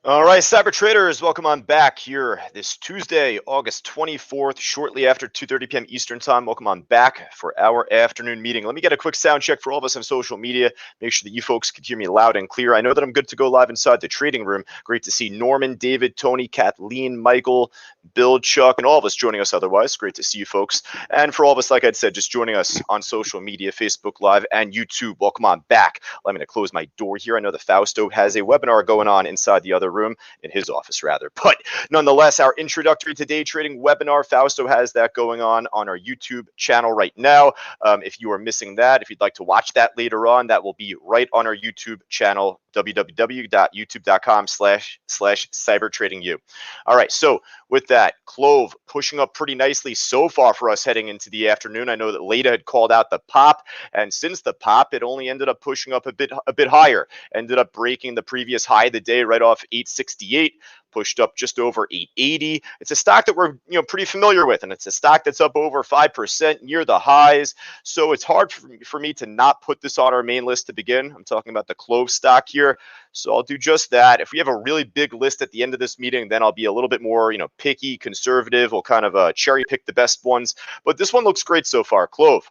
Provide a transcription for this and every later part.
All right, cyber traders, welcome on back here this Tuesday, August 24th, shortly after 2:30 p.m. Eastern time. Welcome on back for our afternoon meeting. Let me get a quick sound check for all of us on social media. Make sure that you folks can hear me loud and clear. I know that I'm good to go live inside the trading room. Great to see Norman, David, Tony, Kathleen, Michael, Bill, Chuck, and all of us joining us otherwise. Great to see you folks. And for all of us, like I said, just joining us on social media, Facebook Live and YouTube, welcome on back. I'm going to close my door here. I know that Fausto has a webinar going on inside the other room, in his office rather. But nonetheless, our introductory to day trading webinar, Fausto has that going on our YouTube channel right now. If you are missing that, if you'd like to watch that later on, that will be right on our YouTube channel, www.youtube.com/cybertradingu. All right, so with that, Clove pushing up pretty nicely so far for us heading into the afternoon. I know that Leda had called out the pop, and since the pop, it only ended up pushing up a bit higher. Ended up breaking the previous high of the day right off 868. Pushed up just over 880. It's a stock that we're pretty familiar with, and it's a stock that's up over 5% near the highs. So it's hard for me to not put this on our main list to begin. I'm talking about the Clove stock here. So I'll do just that. If we have a really big list at the end of this meeting, then I'll be a little bit more, picky, conservative. We'll kind of cherry pick the best ones. But this one looks great so far, Clove.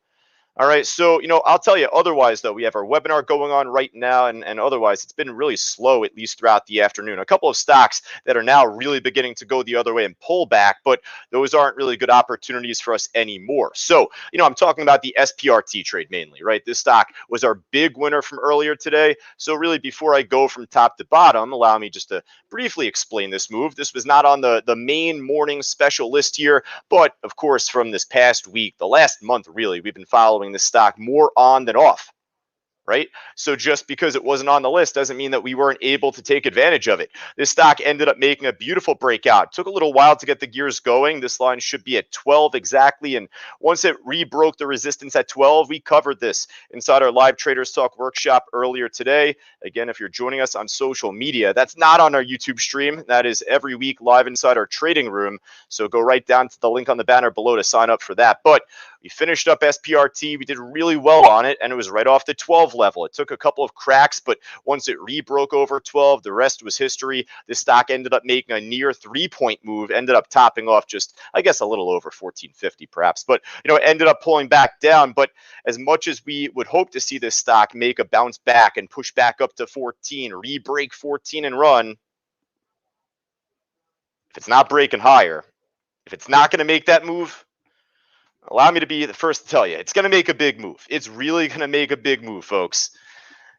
All right, so, I'll tell you otherwise, though. We have our webinar going on right now, and otherwise, it's been really slow, at least throughout the afternoon. A couple of stocks that are now really beginning to go the other way and pull back, but those aren't really good opportunities for us anymore. So, I'm talking about the SPRT trade mainly, right? This stock was our big winner from earlier today. So really, before I go from top to bottom, allow me just to briefly explain this move. This was not on the main morning special list here, but of course, from this past week, the last month, really, we've been following the stock more on than off, right? So just because it wasn't on the list doesn't mean that we weren't able to take advantage of it. This stock ended up making a beautiful breakout. It took a little while to get the gears going. This line should be at 12 exactly. And once it rebroke the resistance at 12, we covered this inside our live Traders Talk workshop earlier today. Again, if you're joining us on social media, that's not on our YouTube stream. That is every week live inside our trading room. So go right down to the link on the banner below to sign up for that. But we finished up SPRT. We did really well on it, and it was right off the 12 level. It took a couple of cracks, but once it rebroke over 12, the rest was history. This stock ended up making a near 3-point move, ended up topping off just, I guess, a little over 1450 perhaps, but it ended up pulling back down. But as much as we would hope to see this stock make a bounce back and push back up to 14, re-break 14 and run, if it's not breaking higher, if it's not going to make that move, allow me to be the first to tell you, it's going to make a big move. It's really going to make a big move, folks.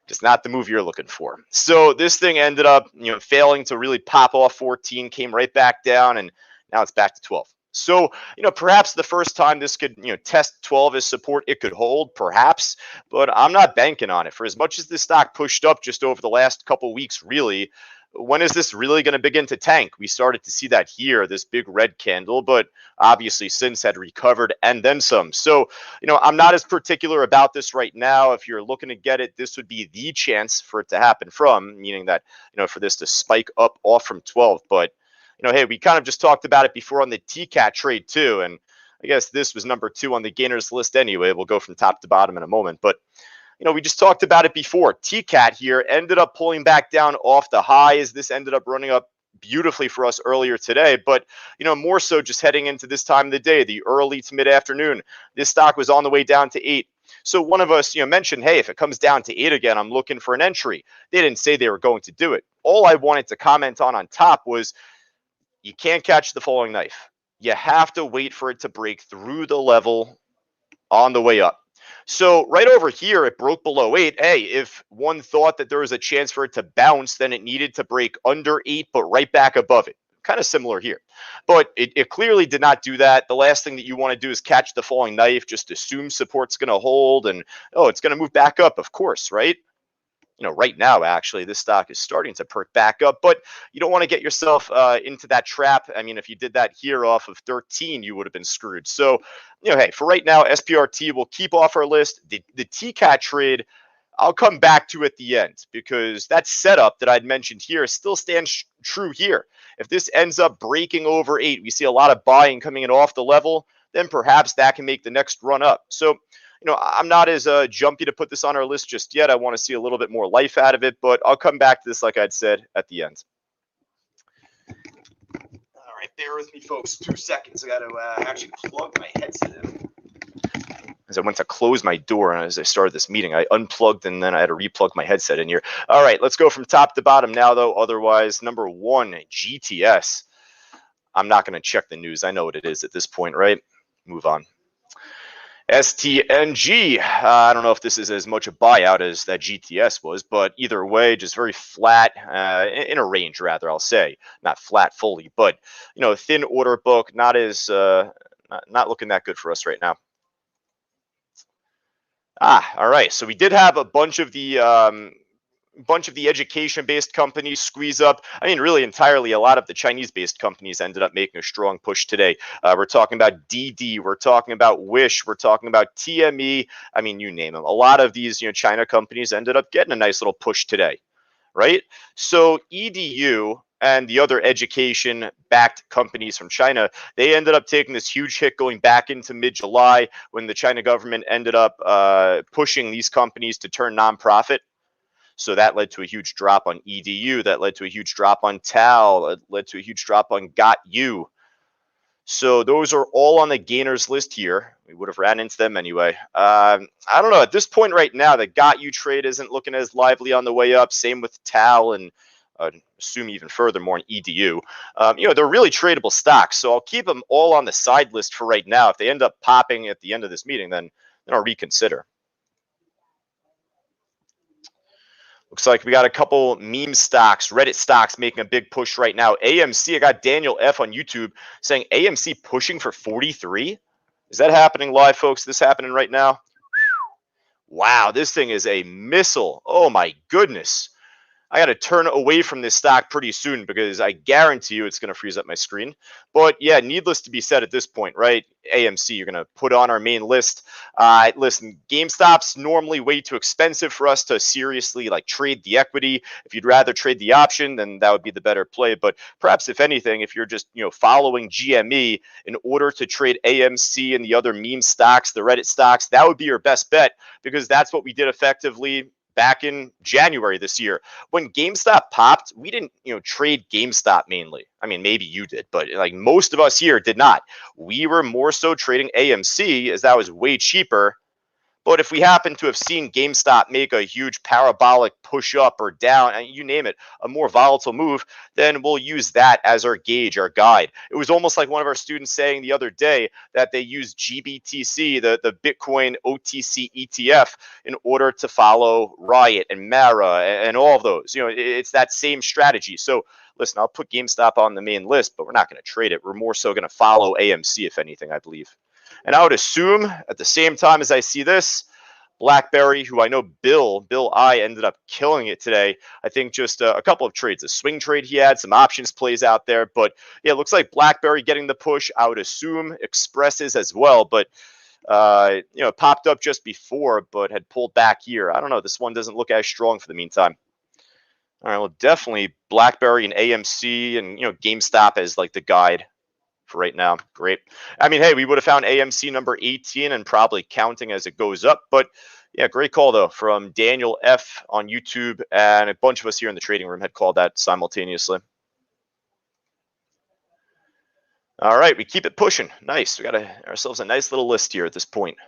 Just not the move you're looking for. So this thing ended up, failing to really pop off 14, came right back down, and now it's back to 12. So, perhaps the first time this could, test 12 as support, it could hold, perhaps, but I'm not banking on it. For as much as this stock pushed up just over the last couple weeks, really, when is this really going to begin to tank? We started to see that here, this big red candle, but obviously since had recovered and then some. So, I'm not as particular about this right now. If you're looking to get it, this would be the chance for it to happen from, meaning that, for this to spike up off from 12. But, hey, we kind of just talked about it before on the TKAT trade too. And I guess this was number 2 on the gainers list anyway. We'll go from top to bottom in a moment. But we just talked about it before. TKAT here ended up pulling back down off the highs. This ended up running up beautifully for us earlier today, but more so just heading into this time of the day, the early to mid-afternoon. This stock was on the way down to 8. So one of us, mentioned, hey, if it comes down to 8 again, I'm looking for an entry. They didn't say they were going to do it. All I wanted to comment on top was you can't catch the falling knife. You have to wait for it to break through the level on the way up. So right over here, it broke below 8. Hey, if one thought that there was a chance for it to bounce, then it needed to break under 8, but right back above it. Kind of similar here. But it clearly did not do that. The last thing that you want to do is catch the falling knife, just assume support's going to hold and, it's going to move back up, of course, right? Right now, actually, this stock is starting to perk back up, but you don't want to get yourself into that trap. I mean, if you did that here off of 13, you would have been screwed. So, hey, for right now, SPRT will keep off our list. The TKAT trade, I'll come back to at the end because that setup that I'd mentioned here still stands true here. If this ends up breaking over 8, we see a lot of buying coming in off the level, then perhaps that can make the next run up. So, I'm not as jumpy to put this on our list just yet. I want to see a little bit more life out of it, but I'll come back to this, like I'd said, at the end. right, bear with me, folks. 2 seconds. I got to actually plug my headset in. As I went to close my door and as I started this meeting, I unplugged and then I had to replug my headset in here. All right, let's go from top to bottom now, though. Otherwise, number one, GTS. I'm not going to check the news. I know what it is at this point, right? Move on. STNG. I don't know if this is as much a buyout as that GTS was, but either way, just very flat, in a range, rather, I'll say. Not flat fully, but, you know, thin order book, not as, not looking that good for us right now. All right. So we did have a bunch of the education-based companies squeeze up. I mean, really entirely a lot of the Chinese-based companies ended up making a strong push today. We're talking about DIDI, we're talking about Wish, we're talking about TME. I mean, you name them. A lot of these, you know, China companies ended up getting a nice little push today, right? So EDU and the other education-backed companies from China, they ended up taking this huge hit going back into mid-July when the China government ended up pushing these companies to turn nonprofit. So that led to a huge drop on EDU. That led to a huge drop on TAL. It led to a huge drop on GOT-U. So those are all on the gainers list here. We would have ran into them anyway. I don't know. At this point right now, the GOT-U trade isn't looking as lively on the way up. Same with TAL and assume even further more on EDU. You know, they're really tradable stocks. So I'll keep them all on the side list for right now. If they end up popping at the end of this meeting, then I'll reconsider. Looks like we got a couple meme stocks, Reddit stocks making a big push right now. AMC, I got Daniel F on YouTube saying AMC pushing for 43. Is that happening live, folks? Is this happening right now? Wow, this thing is a missile. Oh my goodness. I got to turn away from this stock pretty soon because I guarantee you it's going to freeze up my screen. But yeah, needless to be said at this point, right? AMC, you're going to put on our main list. Listen, GameStop's normally way too expensive for us to seriously like trade the equity. If you'd rather trade the option, then that would be the better play. But perhaps if anything, if you're just, you know, following GME in order to trade AMC and the other meme stocks, the Reddit stocks, that would be your best bet because that's what we did effectively back in January this year. When GameStop popped, we didn't, you know, trade GameStop mainly. I mean, maybe you did, but like most of us here did not. We were more so trading AMC as that was way cheaper. But if we happen to have seen GameStop make a huge parabolic push up or down, and you name it, a more volatile move, then we'll use that as our gauge, our guide. It was almost like one of our students saying the other day that they use GBTC, the Bitcoin OTC ETF, in order to follow Riot and Mara and all of those. You know, it's that same strategy. So listen, I'll put GameStop on the main list, but we're not going to trade it. We're more so going to follow AMC, if anything, I believe. And I would assume at the same time as I see this, BlackBerry, who I know Bill I ended up killing it today. I think just a couple of trades, a swing trade he had, some options plays out there. But yeah, it looks like BlackBerry getting the push. I would assume Expresses as well. But, you know, popped up just before, but had pulled back here. I don't know. This one doesn't look as strong for the meantime. All right, well, definitely BlackBerry and AMC and, you know, GameStop as like the guide for right now. Great. I mean, hey, we would have found AMC number 18 and probably counting as it goes up. But yeah, great call, though, from Daniel F on YouTube. And a bunch of us here in the trading room had called that simultaneously. All right, we keep it pushing. Nice. We got ourselves a nice little list here at this point.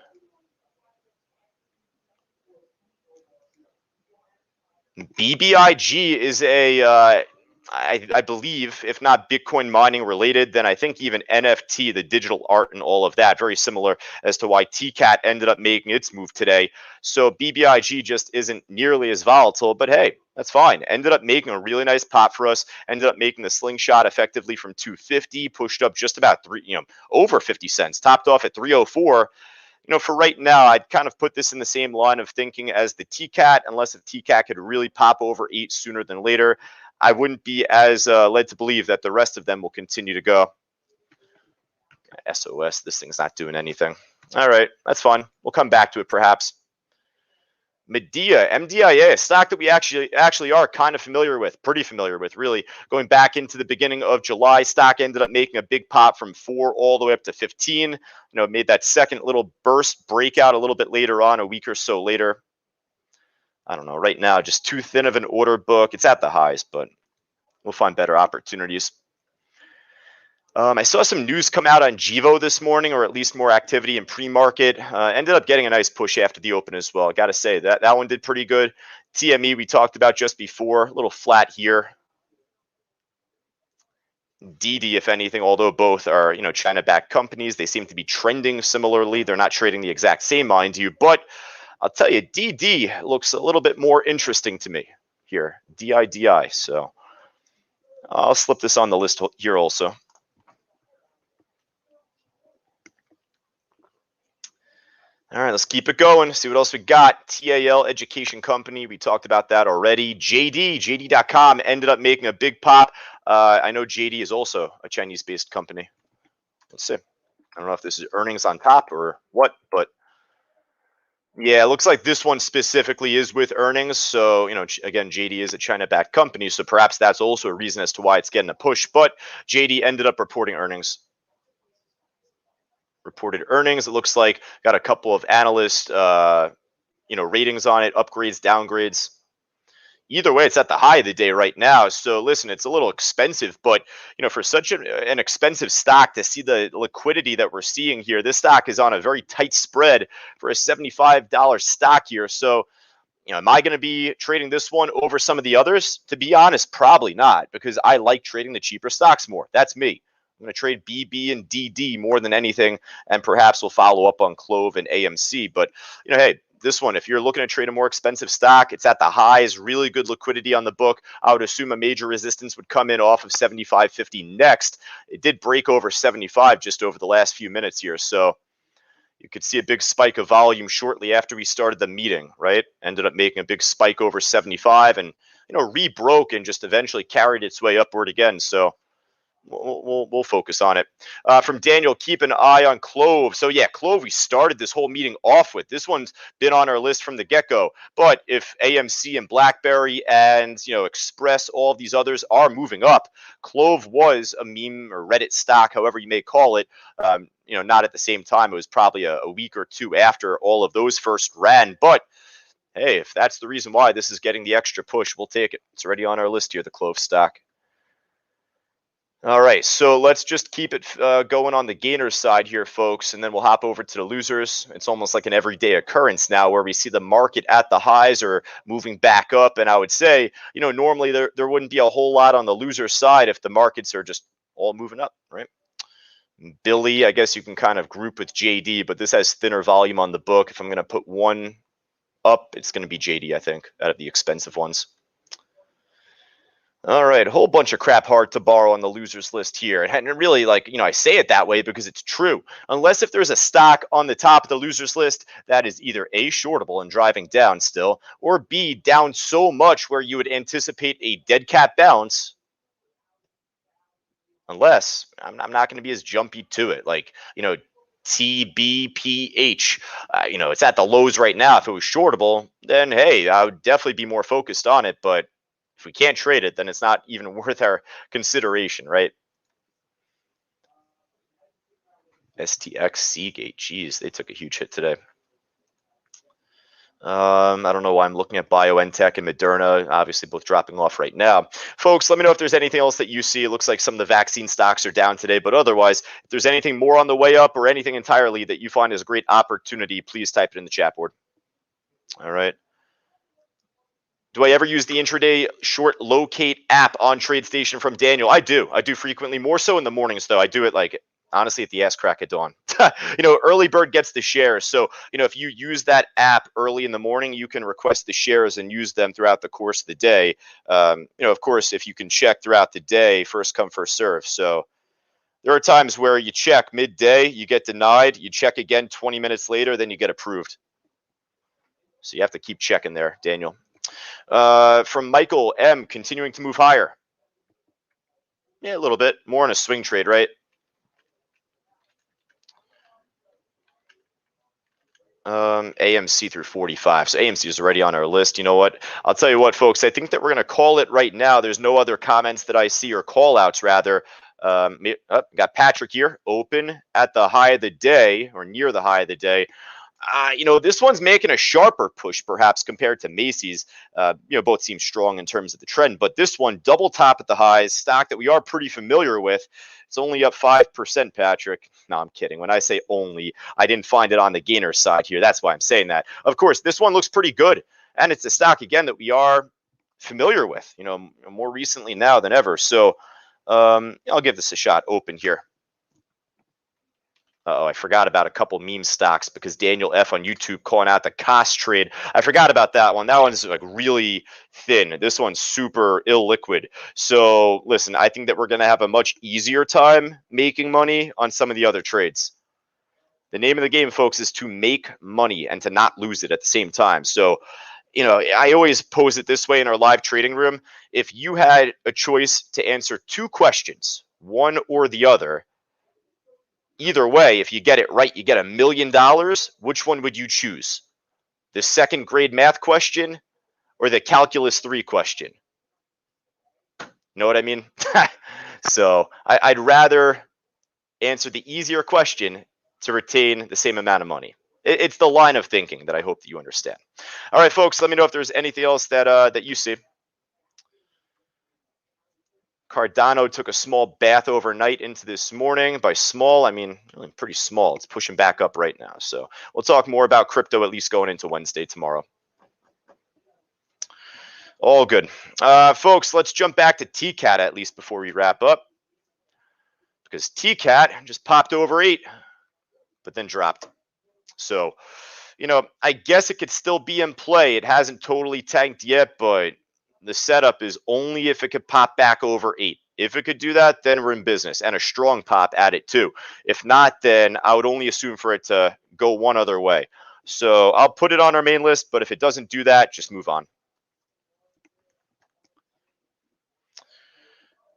BBIG is a I believe, if not Bitcoin mining related, then I think even NFT, the digital art and all of that, very similar as to why TKAT ended up making its move today. So BBIG just isn't nearly as volatile, but hey, that's fine. Ended up making a really nice pop for us. Ended up making the slingshot effectively from 250, pushed up just about over 50 cents, topped off at 304. You know, for right now, I'd kind of put this in the same line of thinking as the TKAT, unless the TKAT could really pop over 8 sooner than later. I wouldn't be as led to believe that the rest of them will continue to go. SOS, this thing's not doing anything. All right, that's fine. We'll come back to it perhaps. MDIA, a stock that we actually are kind of familiar with, pretty familiar with, really. Going back into the beginning of July, stock ended up making a big pop from 4 all the way up to 15. You know, made that second little burst breakout a little bit later on, a week or so later. I don't know, right now, just too thin of an order book. It's at the highs, but we'll find better opportunities. I saw some news come out on Givo this morning, or at least more activity in pre-market. Ended up getting a nice push after the open as well. I got to say that one did pretty good. TME we talked about just before, a little flat here. DIDI, if anything, although both are China-backed companies, they seem to be trending similarly. They're not trading the exact same, mind you, but I'll tell you, DD looks a little bit more interesting to me here. DIDI. So I'll slip this on the list here also. All right, let's keep it going. See what else we got. TAL Education Company. We talked about that already. JD.com ended up making a big pop. I know JD is also a Chinese-based company. Let's see. I don't know if this is earnings on top or what, but yeah, it looks like this one specifically is with earnings. So, again, JD is a China-backed company, so perhaps that's also a reason as to why it's getting a push. But JD ended up reporting earnings. It looks like got a couple of analyst ratings on it, upgrades, downgrades. Either way, it's at the high of the day right now. So listen, it's a little expensive, but for such an expensive stock, to see the liquidity that we're seeing here, this stock is on a very tight spread for a $75 stock here. So am I going to be trading this one over some of the others? To be honest, probably not, because I like trading the cheaper stocks more. That's me. I'm going to trade BB and DD more than anything, and perhaps we'll follow up on Clove and AMC. But, hey, this one, if you're looking to trade a more expensive stock, it's at the highs, really good liquidity on the book. I would assume a major resistance would come in off of 75.50 next. It did break over 75 just over the last few minutes here. So you could see a big spike of volume shortly after we started the meeting, right? Ended up making a big spike over 75 and, rebroke and just eventually carried its way upward again. So we'll focus on it. From Daniel, keep an eye on Clove. So yeah, Clove, we started this whole meeting off with. This one's been on our list from the get-go. But if AMC and BlackBerry and Express, all of these others are moving up, Clove was a meme or Reddit stock, however you may call it. Not at the same time. It was probably a week or two after all of those first ran. But hey, if that's the reason why this is getting the extra push, we'll take it. It's already on our list here, the Clove stock. All right, so let's just keep it going on the gainers side here, folks, and then we'll hop over to the losers. It's almost like an everyday occurrence now where we see the market at the highs or moving back up. And I would say, normally there wouldn't be a whole lot on the loser side if the markets are just all moving up, right? Billy, I guess you can kind of group with JD, but this has thinner volume on the book. If I'm going to put one up, it's going to be JD, I think, out of the expensive ones. All right, a whole bunch of crap hard to borrow on the losers list here. And really, I say it that way because it's true. Unless if there's a stock on the top of the losers list that is either A, shortable and driving down still, or B, down so much where you would anticipate a dead cat bounce. Unless I'm not going to be as jumpy to it. TBPH, it's at the lows right now. If it was shortable, then hey, I would definitely be more focused on it. But if we can't trade it, then it's not even worth our consideration, right? STX, Seagate, geez, they took a huge hit today. I don't know why I'm looking at BioNTech and Moderna, obviously both dropping off right now. Folks, let me know if there's anything else that you see. It looks like some of the vaccine stocks are down today, but otherwise, if there's anything more on the way up or anything entirely that you find is a great opportunity, please type it in the chat board. All right. Do I ever use the intraday short locate app on TradeStation from Daniel? I do frequently, more so in the mornings though. I do it honestly at the ass crack of dawn. Early bird gets the shares. So, if you use that app early in the morning, you can request the shares and use them throughout the course of the day. Of course, if you can check throughout the day, first come, first serve. So there are times where you check midday, you get denied, you check again 20 minutes later, then you get approved. So you have to keep checking there, Daniel. From Michael M, continuing to move higher. Yeah, a little bit more in a swing trade, right? AMC through 45. So AMC is already on our list. You know what? I'll tell you what, folks. I think that we're going to call it right now. There's no other comments that I see, or call outs rather. Got Patrick here. Open at the high of the day, or near the high of the day. This one's making a sharper push, perhaps, compared to Macy's. Both seem strong in terms of the trend, but this one, double top at the highs, stock that we are pretty familiar with. It's only up 5%, Patrick. No, I'm kidding. When I say only, I didn't find it on the gainer side here. That's why I'm saying that. Of course, this one looks pretty good, and it's a stock, again, that we are familiar with, more recently now than ever. So I'll give this a shot open here. Oh, I forgot about a couple meme stocks because Daniel F on YouTube calling out the cost trade. I forgot about that one. That one's like really thin. This one's super illiquid. So listen, I think that we're going to have a much easier time making money on some of the other trades. The name of the game, folks, is to make money and to not lose it at the same time. So, I always pose it this way in our live trading room. If you had a choice to answer two questions, one or the other, either way, if you get it right, you get $1 million. Which one would you choose? The second grade math question or the calculus 3 question? Know what I mean? So I'd rather answer the easier question to retain the same amount of money. It's the line of thinking that I hope that you understand. All right, folks, let me know if there's anything else that you see. Cardano took a small bath overnight into this morning. By small, I mean pretty small. It's pushing back up right now. So we'll talk more about crypto at least going into Wednesday tomorrow. All good. Folks, let's jump back to TKAT at least before we wrap up. Because TKAT just popped over 8, but then dropped. So, I guess it could still be in play. It hasn't totally tanked yet, but the setup is only if it could pop back over 8. If it could do that, then we're in business, and a strong pop at it too. If not, then I would only assume for it to go one other way. So I'll put it on our main list, but if it doesn't do that, just move on.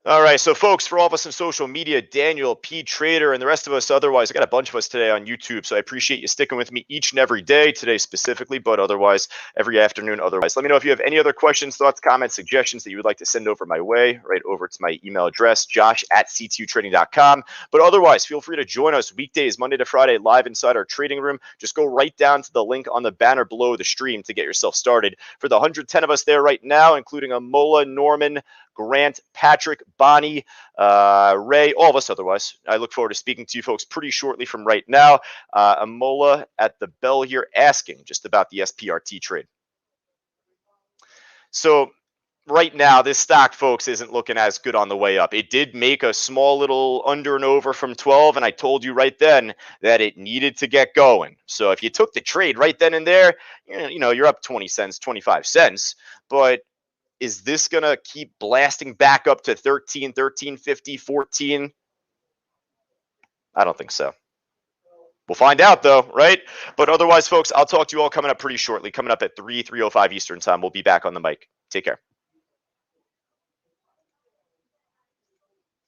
All right, so folks, for all of us on social media, Daniel, P. Trader, and the rest of us otherwise, I got a bunch of us today on YouTube, so I appreciate you sticking with me each and every day, today specifically, but otherwise, every afternoon otherwise. Let me know if you have any other questions, thoughts, comments, suggestions that you would like to send over my way, right over to my email address, josh@ctutrading.com. But otherwise, feel free to join us weekdays, Monday to Friday, live inside our trading room. Just go right down to the link on the banner below the stream to get yourself started. For the 110 of us there right now, including Amola, Norman, Grant, Patrick, Bonnie, Ray, all of us otherwise. I look forward to speaking to you folks pretty shortly from right now. Amola at the bell here asking just about the SPRT trade. So right now, this stock, folks, isn't looking as good on the way up. It did make a small little under and over from 12, and I told you right then that it needed to get going. So if you took the trade right then and there, you're up 20 cents, 25 cents, but is this going to keep blasting back up to 13, 13.50, 14? I don't think so. We'll find out, though, right? But otherwise, folks, I'll talk to you all coming up pretty shortly, coming up at 3:05 Eastern time. We'll be back on the mic. Take care.